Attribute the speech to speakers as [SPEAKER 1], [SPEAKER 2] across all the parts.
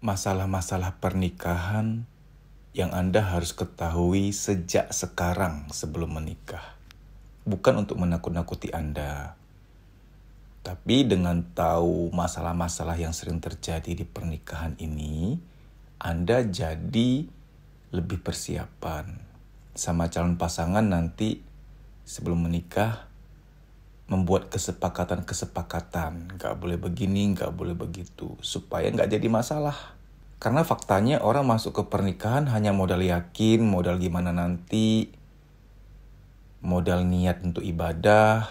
[SPEAKER 1] Masalah-masalah pernikahan yang Anda harus ketahui sejak sekarang sebelum menikah. Bukan untuk menakut-nakuti Anda, tapi dengan tahu masalah-masalah yang sering terjadi di pernikahan ini, Anda jadi lebih persiapan sama calon pasangan nanti sebelum menikah, membuat kesepakatan-kesepakatan. Gak boleh begini, gak boleh begitu. Supaya gak jadi masalah. Karena faktanya orang masuk ke pernikahan hanya modal yakin, modal gimana nanti, modal niat untuk ibadah,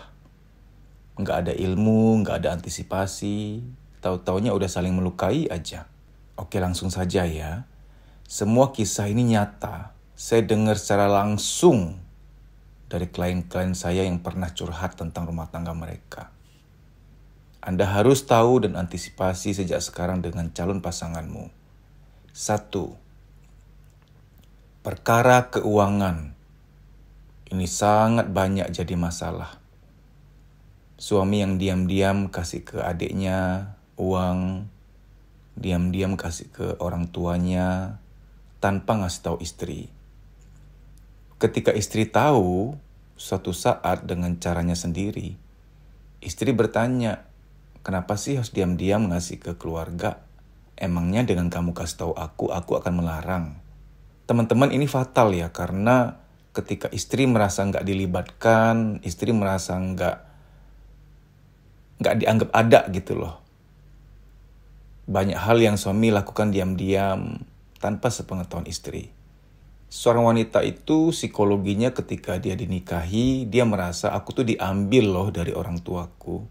[SPEAKER 1] gak ada ilmu, gak ada antisipasi. Tahu-taunya udah saling melukai aja. Oke, langsung saja ya. Semua kisah ini nyata. Saya dengar secara langsung dari klien-klien saya yang pernah curhat tentang rumah tangga mereka. Anda harus tahu dan antisipasi sejak sekarang dengan calon pasanganmu. 1. Perkara keuangan. Ini sangat banyak jadi masalah. Suami yang diam-diam kasih ke adiknya uang, diam-diam kasih ke orang tuanya, tanpa ngasih tahu istri. Ketika istri tahu, suatu saat dengan caranya sendiri, istri bertanya, kenapa sih harus diam-diam ngasih ke keluarga? Emangnya dengan kamu kasih tahu aku akan melarang. Teman-teman, ini fatal ya, karena ketika istri merasa nggak dilibatkan, istri merasa nggak dianggap ada gitu loh. Banyak hal yang suami lakukan diam-diam tanpa sepengetahuan istri. Seorang wanita itu psikologinya ketika dia dinikahi, dia merasa aku tuh diambil loh dari orang tuaku.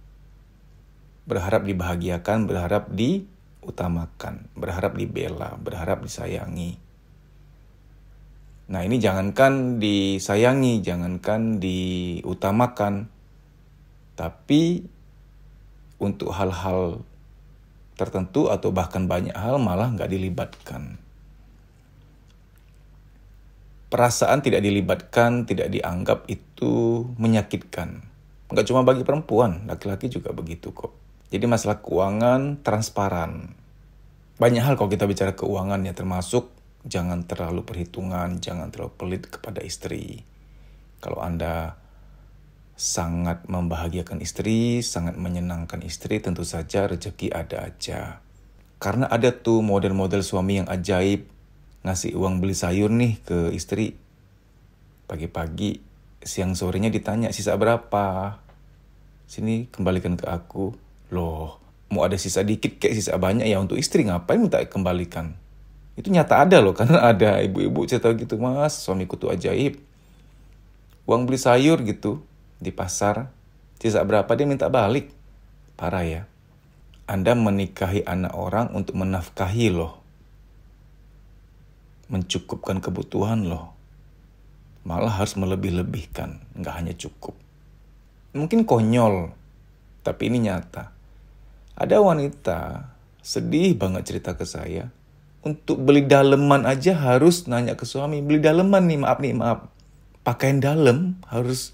[SPEAKER 1] Berharap dibahagiakan, berharap diutamakan, berharap dibela, berharap disayangi. Nah, ini jangankan disayangi, jangankan diutamakan, tapi untuk hal-hal tertentu atau bahkan banyak hal malah nggak dilibatkan. Perasaan tidak dilibatkan, tidak dianggap itu menyakitkan. Nggak cuma bagi perempuan, laki-laki juga begitu kok. Jadi masalah keuangan transparan. Banyak hal kalau kita bicara keuangan ya, termasuk jangan terlalu perhitungan, jangan terlalu pelit kepada istri. Kalau Anda sangat membahagiakan istri, sangat menyenangkan istri, tentu saja rezeki ada aja. Karena ada tuh model-model suami yang ajaib, ngasih uang beli sayur nih ke istri. Pagi-pagi, siang sorenya ditanya, sisa berapa? Sini kembalikan ke aku. Loh, mau ada sisa dikit kayak sisa banyak ya untuk istri, ngapain minta kembalikan? Itu nyata ada loh, karena ada ibu-ibu cerita gitu, mas suamiku tuh ajaib. Uang beli sayur gitu di pasar, sisa berapa dia minta balik. Parah ya. Anda menikahi anak orang untuk menafkahi loh. Mencukupkan kebutuhan loh. Malah harus melebih-lebihkan, nggak hanya cukup. Mungkin konyol, tapi ini nyata. Ada wanita sedih banget cerita ke saya, untuk beli daleman aja harus nanya ke suami, beli daleman nih, maaf. Pakaian dalam harus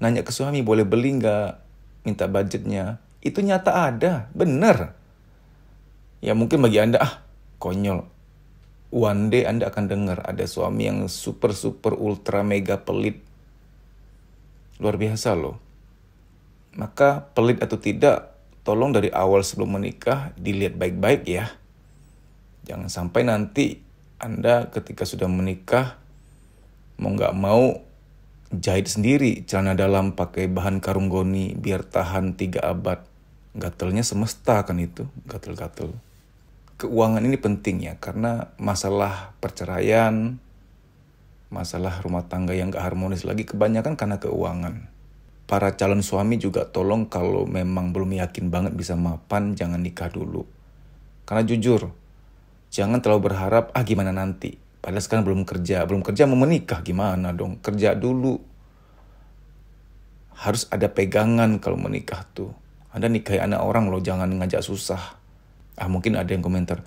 [SPEAKER 1] nanya ke suami, boleh beli nggak, minta budgetnya. Itu nyata ada, bener. Ya mungkin bagi Anda, konyol. One day Anda akan dengar ada suami yang super ultra mega pelit. Luar biasa loh. Maka pelit atau tidak, tolong dari awal sebelum menikah dilihat baik-baik ya. Jangan sampai nanti Anda ketika sudah menikah mau nggak mau jahit sendiri celana dalam pakai bahan karung goni biar tahan 3 abad. Gatelnya semesta kan itu, gatel-gatel. Keuangan ini penting ya, karena masalah perceraian, masalah rumah tangga yang gak harmonis lagi kebanyakan karena keuangan. Para calon suami juga tolong kalau memang belum yakin banget bisa mapan, jangan nikah dulu. Karena jujur, jangan terlalu berharap, gimana nanti. Padahal sekarang belum kerja mau menikah, gimana dong? Kerja dulu. Harus ada pegangan kalau menikah tuh. Anda nikahi anak orang loh, jangan ngajak susah. Mungkin ada yang komentar,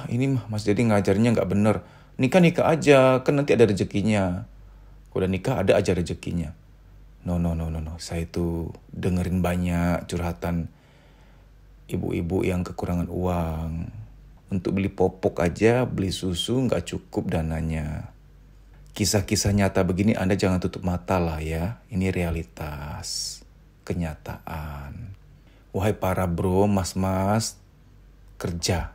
[SPEAKER 1] ini mah Mas Dedi ngajarnya gak bener. Nikah aja, kan nanti ada rezekinya. Udah nikah ada aja rezekinya. No. Saya itu dengerin banyak curhatan ibu-ibu yang kekurangan uang. Untuk beli popok aja, beli susu nggak cukup dananya. Kisah-kisah nyata begini Anda jangan tutup mata lah ya. Ini realitas, kenyataan. Wahai para bro, mas-mas, kerja.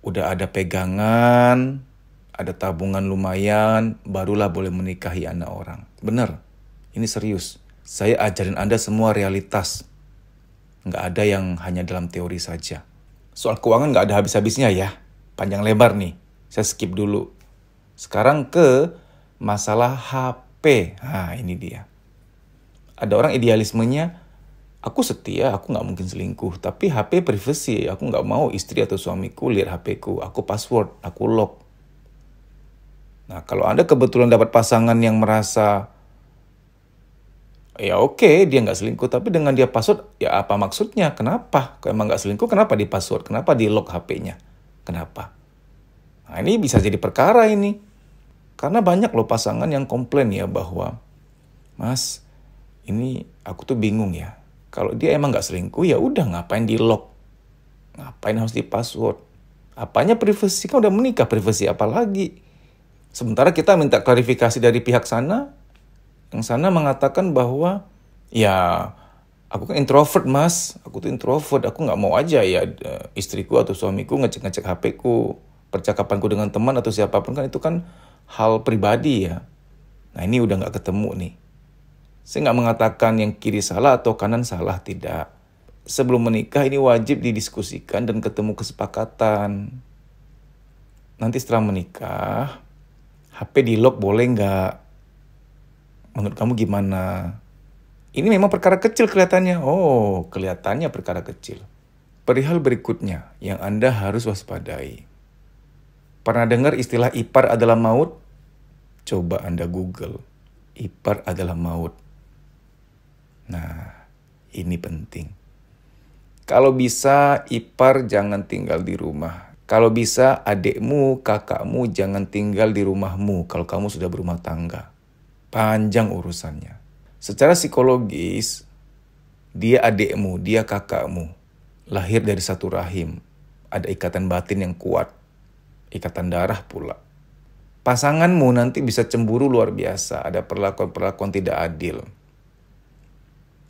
[SPEAKER 1] Udah ada pegangan, ada tabungan lumayan, barulah boleh menikahi anak orang. Bener, ini serius. Saya ajarin Anda semua realitas. Nggak ada yang hanya dalam teori saja. Soal keuangan nggak ada habis-habisnya ya. Panjang lebar nih, saya skip dulu. Sekarang ke masalah HP. Nah ini dia. Ada orang idealismenya, aku setia, aku nggak mungkin selingkuh. Tapi HP privasi, aku nggak mau istri atau suamiku lihat HP-ku. Aku password, aku lock. Nah kalau Anda kebetulan dapat pasangan yang merasa, ya oke, dia nggak selingkuh. Tapi dengan dia password, ya apa maksudnya? Kenapa? Kalau emang nggak selingkuh, kenapa di password? Kenapa di lock HP-nya? Kenapa? Nah ini bisa jadi perkara ini. Karena banyak loh pasangan yang komplain ya bahwa, Mas, ini aku tuh bingung ya. Kalau dia emang gak selingkuh ya udah ngapain di lock? Ngapain harus di password? Apanya privasi? Kan udah menikah, privasi apa lagi? Sementara kita minta klarifikasi dari pihak sana. Yang sana mengatakan bahwa, ya aku kan introvert mas. Aku tuh introvert, aku gak mau aja ya istriku atau suamiku ngecek-ngecek HP-ku. Percakapanku dengan teman atau siapapun kan itu kan hal pribadi ya. Nah ini udah gak ketemu nih. Saya gak mengatakan yang kiri salah atau kanan salah, tidak. Sebelum menikah ini wajib didiskusikan dan ketemu kesepakatan. Nanti setelah menikah, HP di lock boleh gak? Menurut kamu gimana? Ini memang perkara kecil kelihatannya. Oh, kelihatannya perkara kecil. Perihal berikutnya yang Anda harus waspadai. Pernah dengar istilah ipar adalah maut? Coba Anda Google. Ipar adalah maut. Nah, ini penting. Kalau bisa, ipar jangan tinggal di rumah. Kalau bisa, adikmu, kakakmu jangan tinggal di rumahmu kalau kamu sudah berumah tangga. Panjang urusannya. Secara psikologis, dia adikmu, dia kakakmu. Lahir dari satu rahim. Ada ikatan batin yang kuat. Ikatan darah pula. Pasanganmu nanti bisa cemburu luar biasa. Ada perlakuan-perlakuan tidak adil.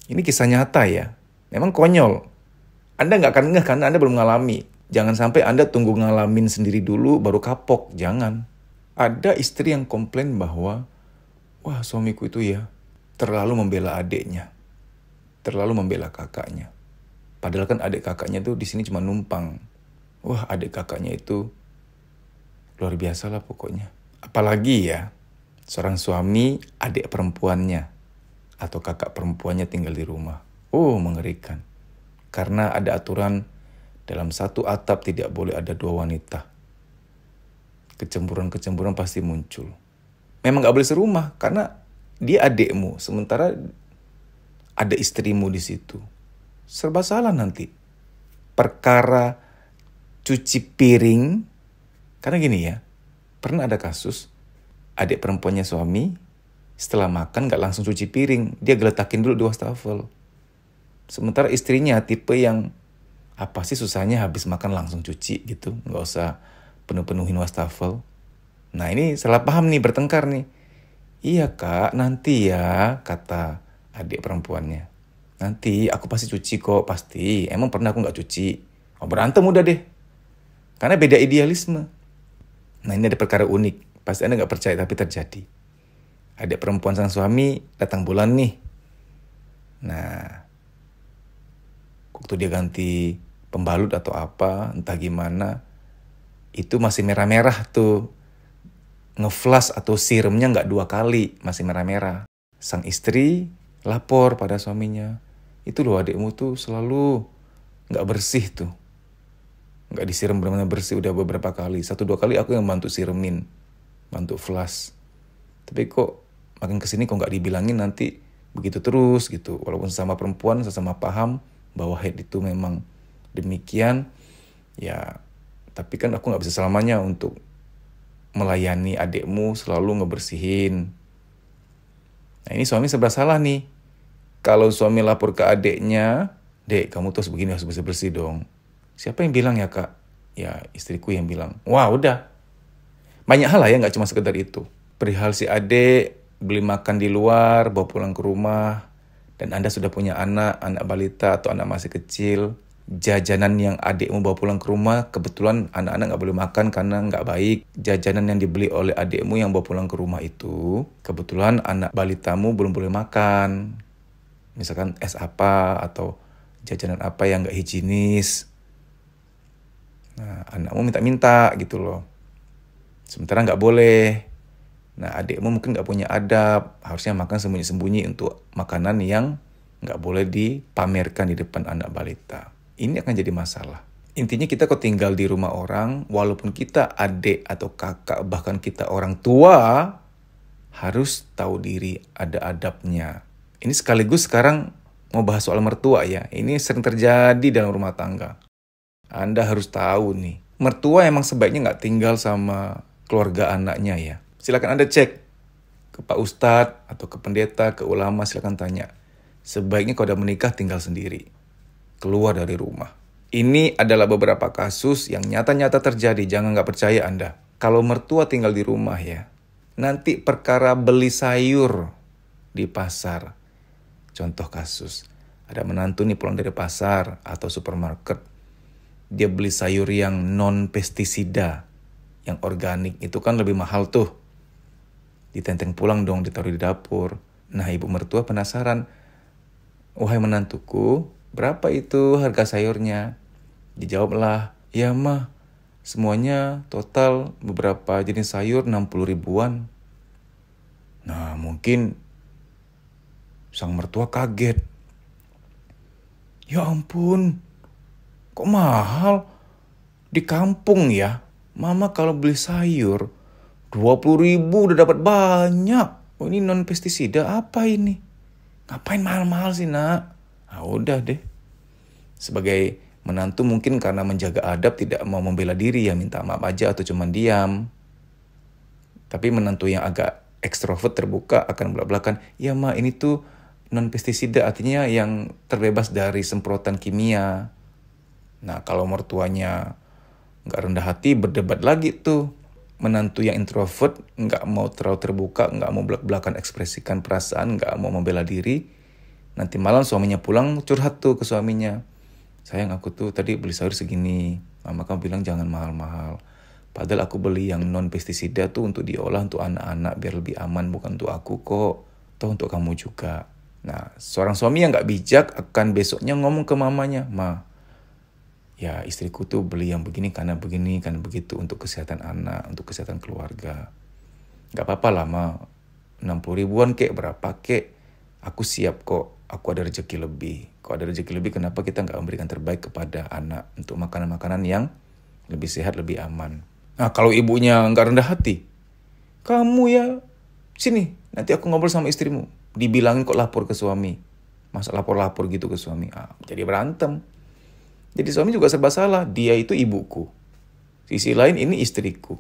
[SPEAKER 1] Ini kisah nyata ya. Memang konyol. Anda nggak akan ngeh karena Anda belum mengalami. Jangan sampai Anda tunggu ngalamin sendiri dulu baru kapok. Jangan. Ada istri yang komplain bahwa, wah suamiku itu ya terlalu membela adiknya. Terlalu membela kakaknya. Padahal kan adik kakaknya tuh di sini cuma numpang. Wah adik kakaknya itu luar biasa lah pokoknya. Apalagi ya, seorang suami adik perempuannya atau kakak perempuannya tinggal di rumah. Oh, mengerikan. Karena ada aturan dalam satu atap tidak boleh ada dua wanita. Kecemburuan-kecemburuan pasti muncul. Memang gak boleh serumah karena dia adikmu, sementara ada istrimu di situ. Serba salah nanti. Perkara cuci piring. Karena gini ya, pernah ada kasus, adik perempuannya suami, setelah makan gak langsung cuci piring, dia geletakin dulu di wastafel. Sementara istrinya tipe yang, apa sih susahnya habis makan langsung cuci gitu, gak usah penuh-penuhin wastafel. Nah ini salah paham nih, bertengkar nih. Iya kak, nanti ya, kata adik perempuannya. Nanti aku pasti cuci kok, pasti. Emang pernah aku gak cuci? Oh berantem udah deh. Karena beda idealisme. Nah ini ada perkara unik. Pasti Anda gak percaya tapi terjadi. Adik perempuan sang suami datang bulan nih. Nah, waktu dia ganti pembalut atau apa, entah gimana. Itu masih merah-merah tuh. Ngeflash atau sirumnya gak 2 kali. Masih merah-merah. Sang istri lapor pada suaminya. Itu loh adikmu tuh selalu gak bersih tuh. Gak disiram benar-benar bersih udah beberapa kali. 1-2 kali aku yang bantu siremin. Bantu flash. Tapi kok makin kesini kok gak dibilangin nanti begitu terus gitu. Walaupun sesama perempuan, sesama paham bahwa head itu memang demikian. Ya, tapi kan aku gak bisa selamanya untuk melayani adikmu selalu ngebersihin. Nah ini suami serba salah nih. Kalau suami lapor ke adiknya, "Dek, kamu tuh harus begini, harus bersih-bersih dong." Siapa yang bilang ya kak? Ya istriku yang bilang. Wah udah. Banyak hal lah ya, nggak cuma sekedar itu. Perihal si adik, beli makan di luar, bawa pulang ke rumah, dan Anda sudah punya anak balita atau anak masih kecil, jajanan yang adikmu bawa pulang ke rumah, kebetulan anak-anak nggak boleh makan karena nggak baik. Jajanan yang dibeli oleh adikmu yang bawa pulang ke rumah itu, kebetulan anak balitamu belum boleh makan. Misalkan es apa atau jajanan apa yang nggak higienis. Nah, anakmu minta-minta gitu loh. Sementara nggak boleh. Nah, adikmu mungkin nggak punya adab, harusnya makan sembunyi-sembunyi untuk makanan yang nggak boleh dipamerkan di depan anak balita. Ini akan jadi masalah. Intinya kita kok tinggal di rumah orang, walaupun kita adik atau kakak, bahkan kita orang tua, harus tahu diri, ada adabnya. Ini sekaligus sekarang mau bahas soal mertua ya. Ini sering terjadi dalam rumah tangga. Anda harus tahu nih, mertua emang sebaiknya nggak tinggal sama keluarga anaknya ya. Silakan Anda cek ke Pak Ustadz atau ke pendeta, ke ulama, silakan tanya. Sebaiknya kalau udah menikah tinggal sendiri, keluar dari rumah. Ini adalah beberapa kasus yang nyata-nyata terjadi, jangan nggak percaya Anda. Kalau mertua tinggal di rumah ya, nanti perkara beli sayur di pasar. Contoh kasus, ada menantu nih pulang dari pasar atau supermarket. Dia beli sayur yang non-pestisida, yang organik, itu kan lebih mahal tuh. Ditenteng pulang dong, ditaruh di dapur. Nah ibu mertua penasaran, "Wahai menantuku, berapa itu harga sayurnya?" Dijawablah, "Ya mah, semuanya total beberapa jenis sayur 60 ribuan. Nah mungkin sang mertua kaget. "Ya ampun, kok mahal? Di kampung ya, mama kalau beli sayur 20 ribu udah dapat banyak. Oh ini non pestisida apa ini? Ngapain mahal-mahal sih nak?" Nah udah deh. Sebagai menantu mungkin karena menjaga adab tidak mau membela diri ya, minta maaf aja atau cuma diam. Tapi menantu yang agak ekstrovert terbuka akan belak-belakan, "Ya ma ini tuh non pestisida, artinya yang terbebas dari semprotan kimia." Nah kalau mertuanya nggak rendah hati, berdebat lagi tuh. Menantu yang introvert nggak mau terlalu terbuka, nggak mau belak-belakan ekspresikan perasaan, nggak mau membela diri. Nanti malam suaminya pulang curhat tuh ke suaminya, "Sayang aku tuh tadi beli sayur segini, mama kamu bilang jangan mahal-mahal. Padahal aku beli yang non pestisida tuh untuk diolah untuk anak-anak biar lebih aman, bukan untuk aku kok. Toh untuk kamu juga." Nah seorang suami yang nggak bijak akan besoknya ngomong ke mamanya, "Ma, ya istriku tuh beli yang begini karena begitu untuk kesehatan anak, untuk kesehatan keluarga. Gak apa-apa lah ma, 60 ribuan kek, berapa kek, aku siap kok, aku ada rezeki lebih. Kalau ada rezeki lebih kenapa kita gak memberikan terbaik kepada anak untuk makanan-makanan yang lebih sehat, lebih aman." Nah kalau ibunya gak rendah hati, "Kamu ya, sini nanti aku ngobrol sama istrimu." Dibilangin kok lapor ke suami. Masa lapor-lapor gitu ke suami? Jadi berantem. Jadi suami juga serba salah, dia itu ibuku. Sisi lain ini istriku.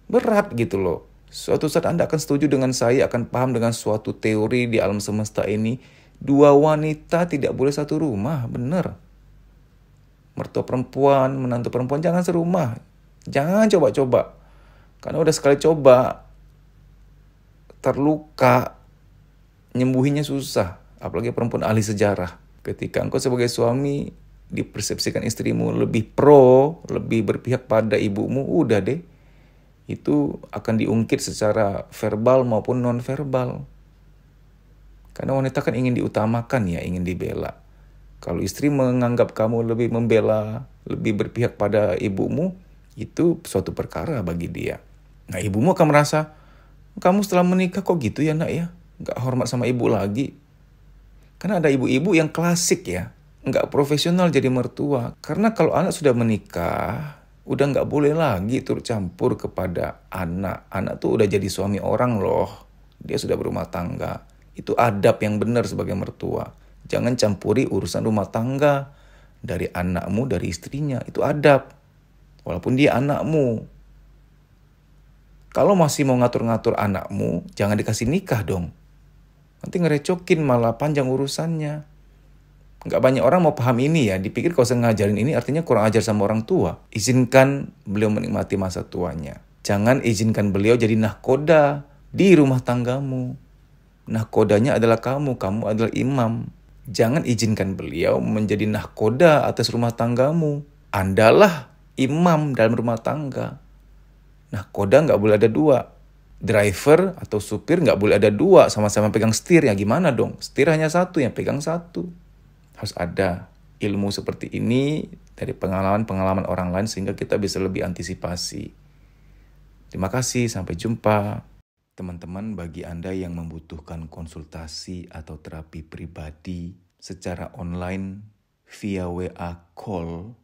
[SPEAKER 1] Berat gitu loh. Suatu saat Anda akan setuju dengan saya, akan paham dengan suatu teori di alam semesta ini. Dua wanita tidak boleh satu rumah, bener. Mertua perempuan, menantu perempuan jangan serumah. Jangan coba-coba. Karena udah sekali coba, terluka, nyembuhinya susah. Apalagi perempuan ahli sejarah. Ketika engkau sebagai suami dipersepsikan istrimu lebih pro, lebih berpihak pada ibumu, udah deh. Itu akan diungkit secara verbal maupun non-verbal. Karena wanita kan ingin diutamakan ya, ingin dibela. Kalau istri menganggap kamu lebih membela, lebih berpihak pada ibumu, itu suatu perkara bagi dia. Nah ibumu akan merasa, "Kamu setelah menikah kok gitu ya nak ya? Gak hormat sama ibu lagi." Karena ada ibu-ibu yang klasik ya, nggak profesional jadi mertua. Karena kalau anak sudah menikah, udah nggak boleh lagi turut campur kepada anak. Anak tuh udah jadi suami orang loh. Dia sudah berumah tangga. Itu adab yang benar sebagai mertua. Jangan campuri urusan rumah tangga dari anakmu, dari istrinya. Itu adab. Walaupun dia anakmu. Kalau masih mau ngatur-ngatur anakmu, jangan dikasih nikah dong. Nanti ngerecokin malah panjang urusannya. Nggak banyak orang mau paham ini ya. Dipikir kalau saya ngajarin ini artinya kurang ajar sama orang tua. Izinkan beliau menikmati masa tuanya. Jangan izinkan beliau jadi nahkoda di rumah tanggamu. Nahkodanya adalah kamu adalah imam. Jangan izinkan beliau menjadi nahkoda atas rumah tanggamu. Andalah imam dalam rumah tangga. Nahkoda nggak boleh ada dua. Driver atau supir nggak boleh ada dua sama-sama pegang setir. Ya gimana dong? Setir hanya satu, yang pegang satu. Harus ada ilmu seperti ini dari pengalaman-pengalaman orang lain sehingga kita bisa lebih antisipasi. Terima kasih, sampai jumpa. Teman-teman, bagi Anda yang membutuhkan konsultasi atau terapi pribadi secara online via WA call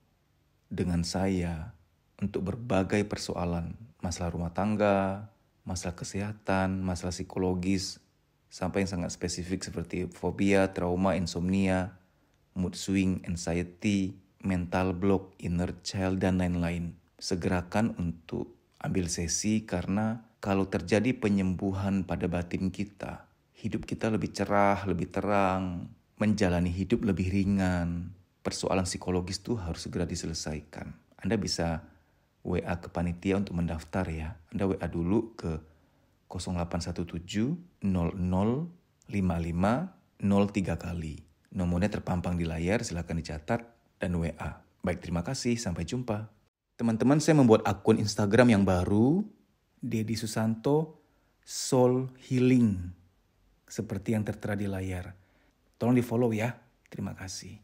[SPEAKER 1] dengan saya untuk berbagai persoalan, masalah rumah tangga, masalah kesehatan, masalah psikologis, sampai yang sangat spesifik seperti fobia, trauma, insomnia, mood swing, anxiety, mental block, inner child, dan lain-lain. Segerakan untuk ambil sesi karena kalau terjadi penyembuhan pada batin kita, hidup kita lebih cerah, lebih terang, menjalani hidup lebih ringan. Persoalan psikologis itu harus segera diselesaikan. Anda bisa WA ke panitia untuk mendaftar ya. Anda WA dulu ke 0817 00 55 03 kali. Nomornya terpampang di layar, silakan dicatat dan WA. Baik, terima kasih, sampai jumpa. Teman-teman, saya membuat akun Instagram yang baru, Dedi Susanto Soul Healing, seperti yang tertera di layar. Tolong di follow ya, terima kasih.